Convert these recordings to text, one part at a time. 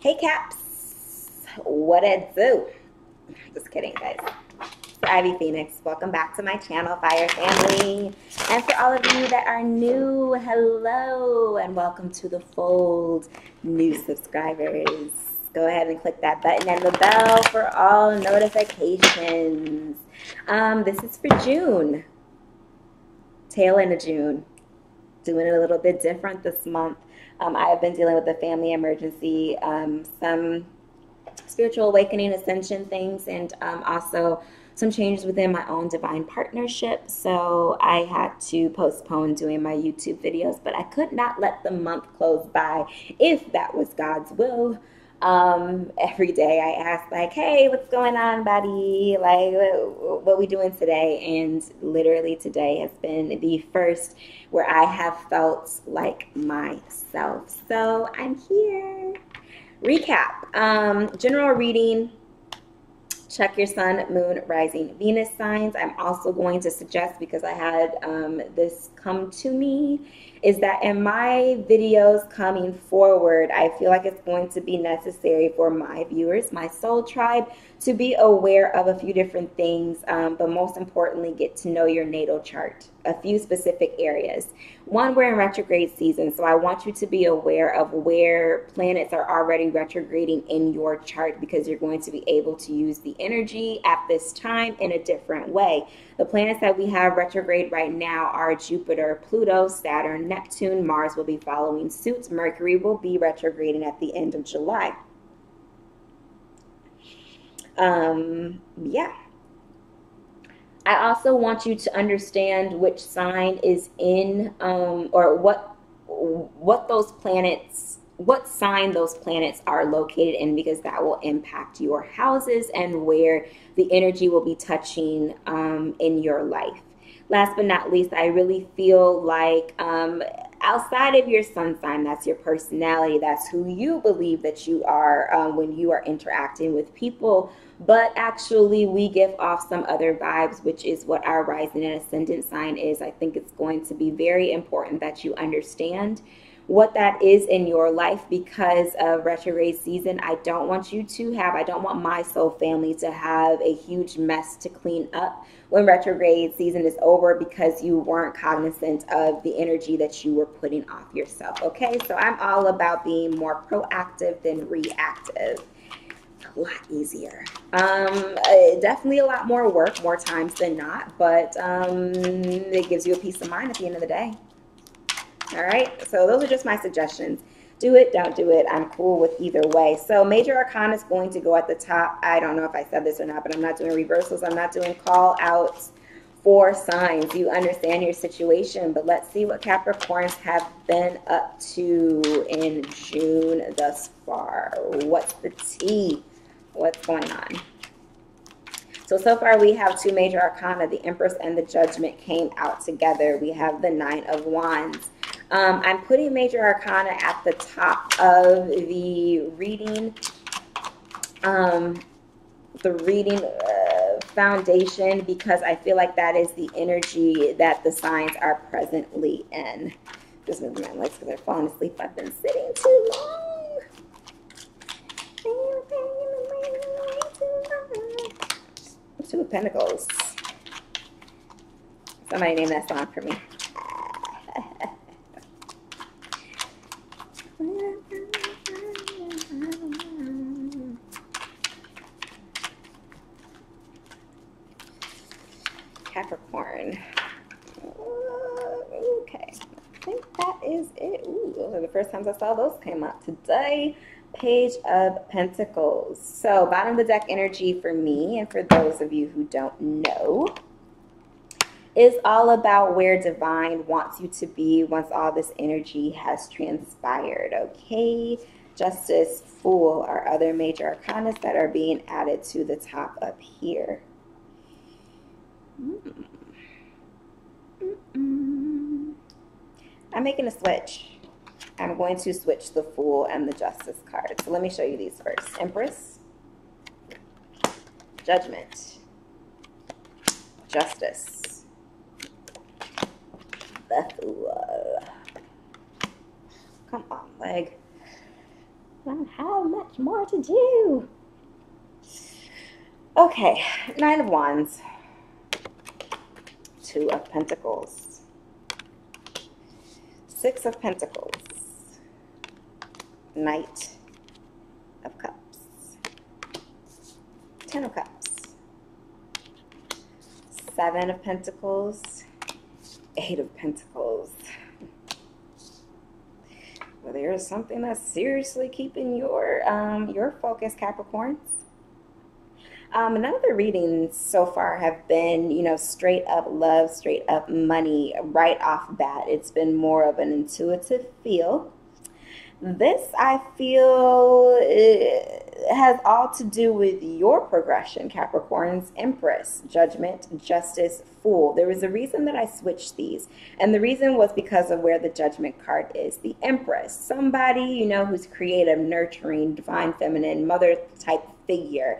Hey Caps, what it do? Just kidding, guys. It's Ivy Phoenix. Welcome back to my channel, Fire Family. And for all of you that are new, hello and welcome to the fold. New subscribers, go ahead and click that button and the bell for all notifications. This is for June, tail end of June. Doing it a little bit different this month. I have been dealing with a family emergency, some spiritual awakening, ascension things, and also some changes within my own divine partnership. So I had to postpone doing my YouTube videos, but I could not let the month close by if that was God's will. Every day I ask, like, hey, what's going on, buddy? Like, what we doing today? And literally today has been the first where I have felt like myself. So I'm here. Recap. General reading. Check your sun, moon, rising, Venus signs. I'm also going to suggest, because I had this come to me, is that in my videos coming forward, I feel like it's going to be necessary for my viewers, my soul tribe, to be aware of a few different things, but most importantly, get to know your natal chart, a few specific areas. One, we're in retrograde season, so I want you to be aware of where planets are already retrograding in your chart, because you're going to be able to use the energy at this time in a different way. The planets that we have retrograde right now are Jupiter, Pluto, Saturn, Neptune. Mars will be following suit. Mercury will be retrograding at the end of July. Yeah. I also want you to understand which sign is in, or what those planets, what sign those planets are located in, because that will impact your houses and where the energy will be touching in your life. Last but not least, I really feel like outside of your sun sign, that's your personality, that's who you believe that you are when you are interacting with people. But actually, we give off some other vibes, which is what our rising and ascendant sign is. I think it's going to be very important that you understand what that is in your life, because of retrograde season. I don't want my soul family to have a huge mess to clean up when retrograde season is over, because you weren't cognizant of the energy that you were putting off yourself. Okay, so I'm all about being more proactive than reactive. A lot easier. Definitely a lot more work, more times than not, but it gives you a peace of mind at the end of the day. All right, so those are just my suggestions. Do it, don't do it. I'm cool with either way. So major arcana is going to go at the top. I don't know if I said this or not, but I'm not doing reversals. I'm not doing call outs for signs. You understand your situation, but let's see what Capricorns have been up to in June thus far. What's the tea? What's going on? So far we have two major arcana. The Empress and the Judgment came out together. We have the Nine of Wands. I'm putting major arcana at the top of the reading, foundation, because I feel like that is the energy that the signs are presently in. Just moving my legs because they're falling asleep. I've been sitting too long. Two of Pentacles. Somebody name that song for me. Capricorn. Okay, I think that is it. Ooh, those are the first times I saw those came up today. Page of Pentacles. So bottom of the deck energy for me, and for those of you who don't know, is all about where divine wants you to be once all this energy has transpired. Okay, Justice, Fool are other major arcana that are being added to the top up here. I'm making a switch. I'm going to switch the Fool and the Justice card. So let me show you these first. Empress, Judgment, Justice, the Fool. Come on, leg. I don't have much more to do. Okay, Nine of Wands, Two of Pentacles, Six of Pentacles, Knight of Cups, Ten of Cups, Seven of Pentacles, Eight of Pentacles. Well, there is something that's seriously keeping your focus, Capricorns. None of the readings so far have been, you know, straight up love, straight up money right off bat. It's been more of an intuitive feel. This, I feel, has all to do with your progression, Capricorns. Empress, Judgment, Justice, Fool. There was a reason that I switched these, and the reason was because of where the Judgment card is. The Empress, somebody, you know, who's creative, nurturing, divine feminine, mother type figure.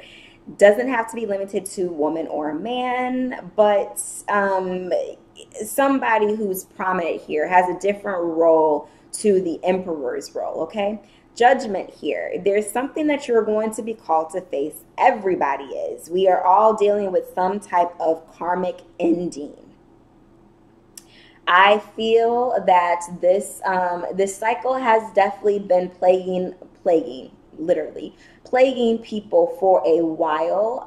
Doesn't have to be limited to woman or man, but somebody who's prominent here has a different role to the Emperor's role, okay? Judgment here. There's something that you're going to be called to face. Everybody is. We are all dealing with some type of karmic ending. I feel that this cycle has definitely been literally plaguing people for a while.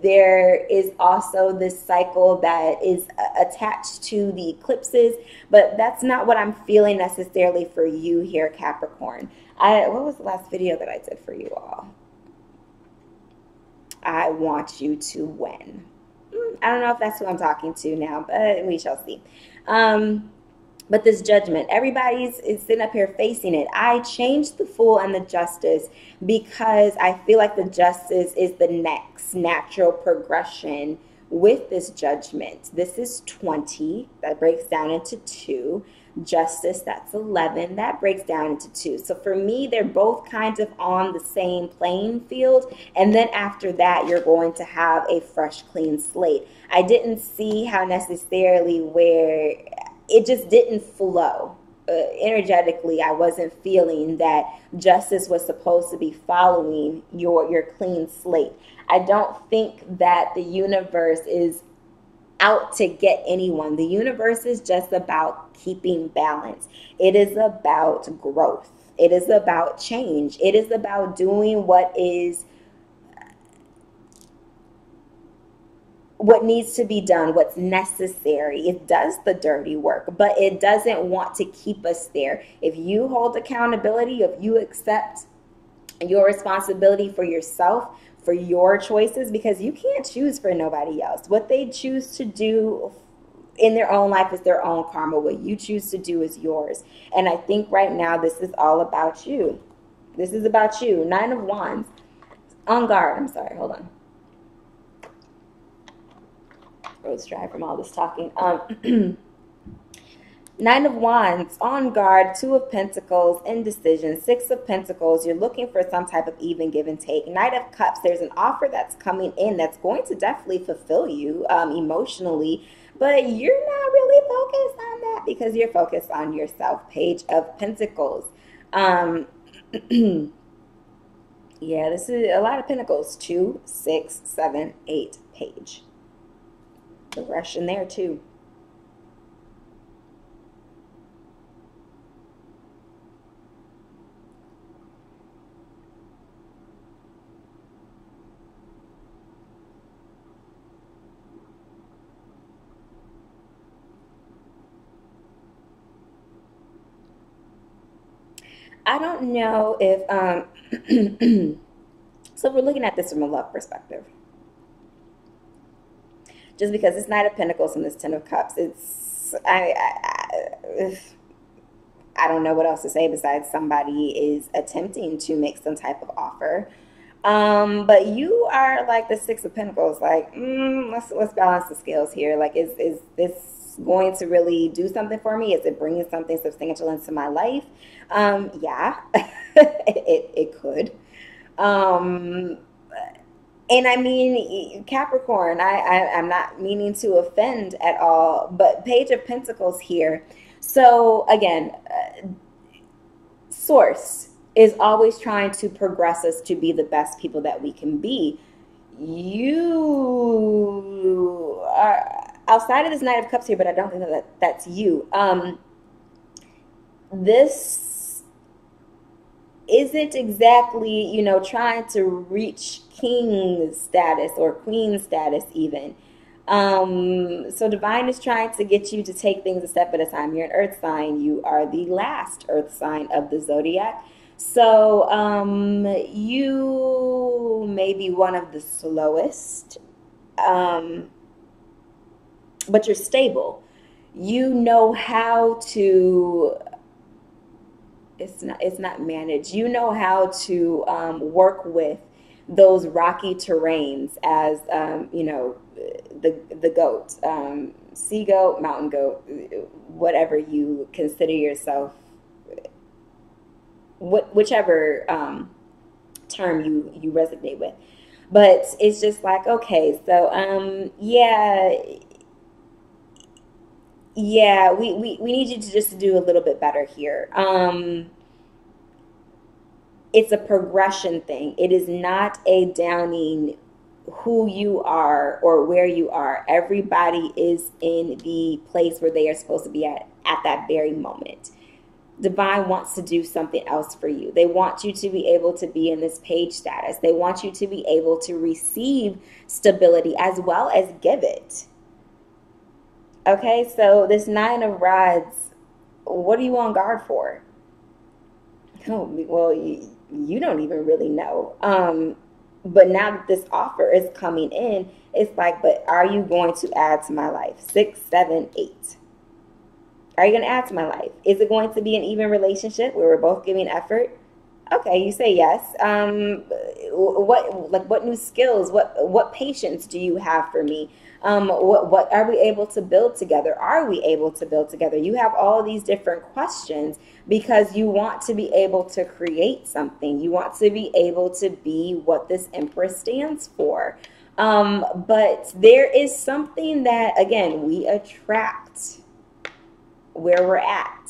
There is also this cycle that is attached to the eclipses, but that's not what I'm feeling necessarily for you here, Capricorn. What was the last video that I did for you all? I want you to win. I don't know if that's who I'm talking to now, but we shall see. But this Judgment, everybody's sitting up here facing it. I changed the Fool and the Justice because I feel like the Justice is the next natural progression with this Judgment. This is 20. That breaks down into 2. Justice, that's 11. That breaks down into 2. So for me, they're both kind of on the same playing field. And then after that, you're going to have a fresh, clean slate. I didn't see how necessarily where it just didn't flow. Energetically, I wasn't feeling that justice was supposed to be following your clean slate. I don't think that the universe is out to get anyone. The universe is just about keeping balance. It is about growth. It is about change. It is about doing what needs to be done, what's necessary. It does the dirty work, but it doesn't want to keep us there. If you hold accountability, if you accept your responsibility for yourself, for your choices, because you can't choose for nobody else. What they choose to do in their own life is their own karma. What you choose to do is yours. And I think right now this is all about you. This is about you. Nine of Wands. On guard. I'm sorry. Hold on. Throat's dry from all this talking. Nine of Wands, on guard, Two of Pentacles, indecision, Six of Pentacles. You're looking for some type of even give and take. Knight of Cups, there's an offer that's coming in that's going to definitely fulfill you emotionally, but you're not really focused on that because you're focused on yourself. Page of Pentacles. Yeah, this is a lot of Pentacles. 2, 6, 7, 8, Page. Progression there too. I don't know if so we're looking at this from a love perspective. Just because it's Knight of Pentacles and this Ten of Cups, it's I don't know what else to say besides somebody is attempting to make some type of offer. But you are like the Six of Pentacles, like let's balance the scales here. Like, is this going to really do something for me? Is it bringing something substantial into my life? Yeah, it could. And I mean, Capricorn, I'm not meaning to offend at all, but Page of Pentacles here. So again, source, is always trying to progress us to be the best people that we can be. You are outside of this Knight of Cups here, but I don't think that's you. This isn't exactly, you know, trying to reach king status or queen status even. So divine is trying to get you to take things a step at a time. You're an earth sign. You are the last earth sign of the zodiac. So you may be one of the slowest, but you're stable. You know how to, it's not manage. You know how to work with those rocky terrains as, you know, the goat, sea goat, mountain goat, whatever you consider yourself, whichever term you resonate with. But it's just like, okay, so yeah, we need you to just do a little bit better here. It's a progression thing. It is not a downing who you are or where you are. Everybody is in the place where they are supposed to be at that very moment. Divine wants to do something else for you. They want you to be able to be in this page status. They want you to be able to receive stability as well as give it. Okay, so this Nine of Rods, what are you on guard for? Oh, well, you don't even really know. But now that this offer is coming in, it's like, but are you going to add to my life? 6, 7, 8. Are you going to add to my life? Is it going to be an even relationship where we're both giving effort? Okay, you say yes. What new skills? What patience do you have for me? What are we able to build together? Are we able to build together? You have all these different questions because you want to be able to create something. You want to be able to be what this Empress stands for. But there is something that, again, we attract where we're at,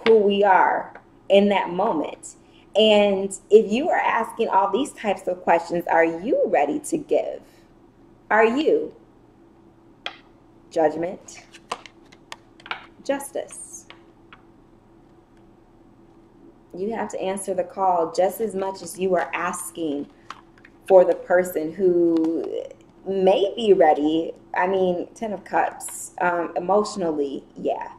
who we are in that moment. And if you are asking all these types of questions, are you ready to give? Are you? Judgment, justice. You have to answer the call just as much as you are asking for the person who may be ready. I mean, 10 of Cups, emotionally, yeah.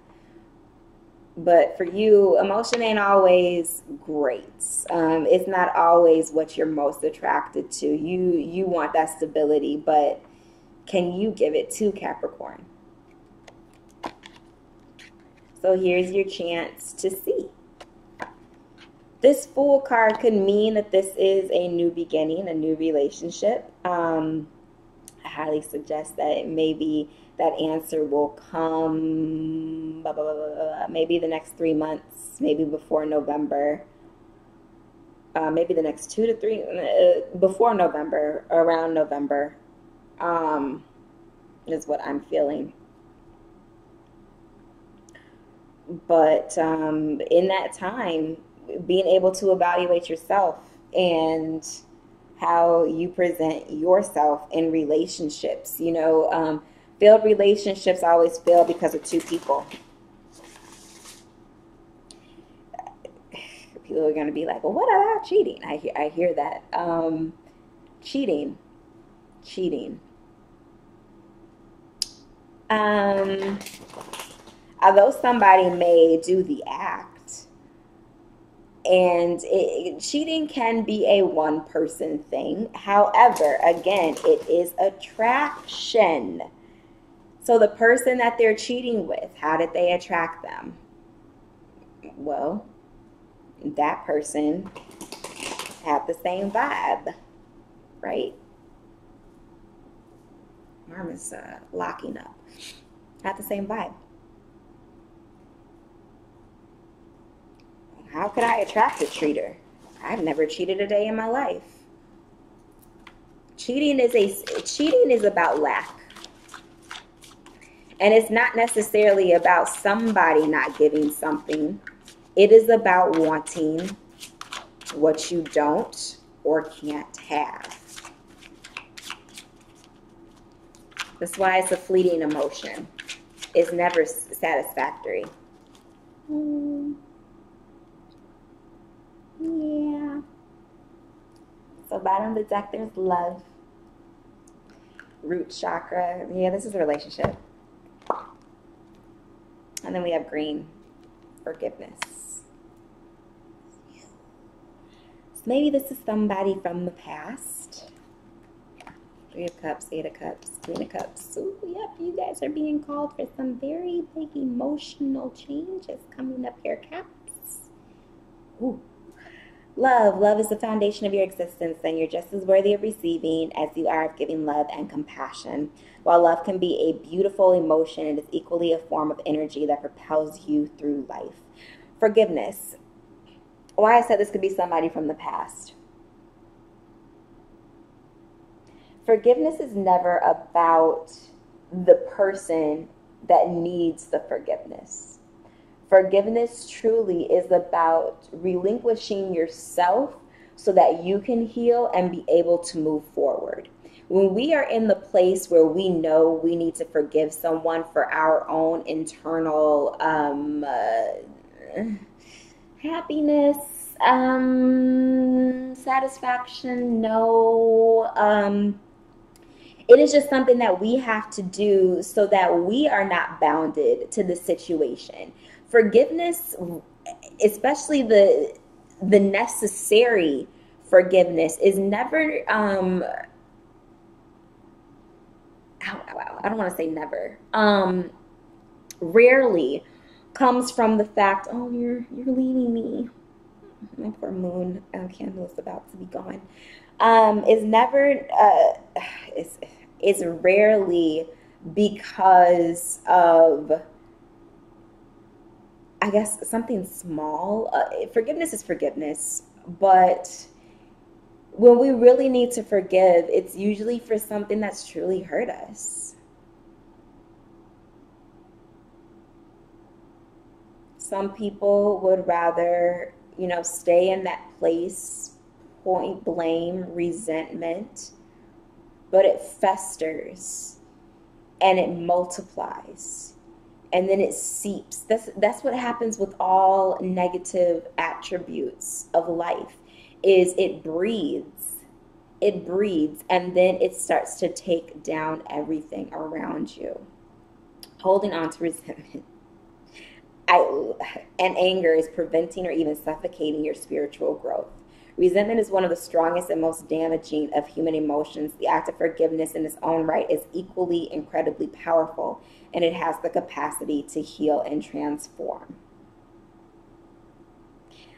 But for you, emotion ain't always great. It's not always what you're most attracted to. You want that stability, but can you give it to Capricorn? So here's your chance to see. This Fool card could mean that this is a new beginning, a new relationship. I highly suggest that maybe that answer will come maybe the next 3 months, maybe before November, maybe the next 2 to 3 before November, around November, is what I'm feeling. But in that time, being able to evaluate yourself and how you present yourself in relationships. You know, failed relationships always fail because of two people. People are going to be like, well, what about cheating? I hear that. Cheating. Although somebody may do the act, and cheating can be a one-person thing. However, again, it is attraction. So the person that they're cheating with, how did they attract them? Well, that person had the same vibe, right? Arm is locking up. Had the same vibe. How could I attract a cheater? I've never cheated a day in my life. Cheating is about lack. And it's not necessarily about somebody not giving something. It is about wanting what you don't or can't have. That's why it's a fleeting emotion. It's never satisfactory. Yeah. So bottom of the deck, there's love. Root chakra. Yeah, this is a relationship. And then we have green. Forgiveness. So maybe this is somebody from the past. Three of Cups, Eight of Cups, Queen of Cups. Ooh, yep, you guys are being called for some very big emotional changes coming up here, Caps. Ooh. Love. Love is the foundation of your existence, and you're just as worthy of receiving as you are of giving love and compassion. While love can be a beautiful emotion, it is equally a form of energy that propels you through life. Forgiveness. Why I said this could be somebody from the past. Forgiveness is never about the person that needs the forgiveness. Forgiveness truly is about relinquishing yourself so that you can heal and be able to move forward. When we are in the place where we know we need to forgive someone for our own internal happiness, satisfaction, it is just something that we have to do so that we are not bounded to the situation. Forgiveness, especially the necessary forgiveness, is never, I don't want to say never, rarely comes from the fact, oh, you're leaving me. My poor moon candle is about to be gone. Is never, is rarely because of, I guess, something small. Forgiveness is forgiveness, but when we really need to forgive, it's usually for something that's truly hurt us. Some people would rather, stay in that place, point, blame, resentment, but it festers and it multiplies and then it seeps. That's what happens with all negative attributes of life, is it breathes, and then it starts to take down everything around you. Holding on to resentment and anger is preventing or even suffocating your spiritual growth. Resentment is one of the strongest and most damaging of human emotions. The act of forgiveness in its own right is equally incredibly powerful, and it has the capacity to heal and transform.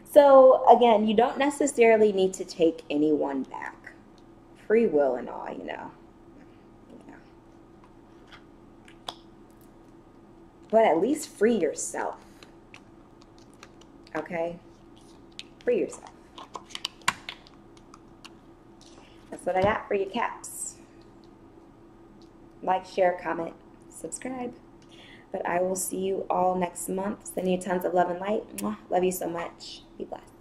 So again, you don't necessarily need to take anyone back. Free will and all, But at least free yourself. Okay? Free yourself. That's what I got for you, Caps. Like, share, comment, subscribe. But I will see you all next month. Sending you tons of love and light. Love you so much. Be blessed.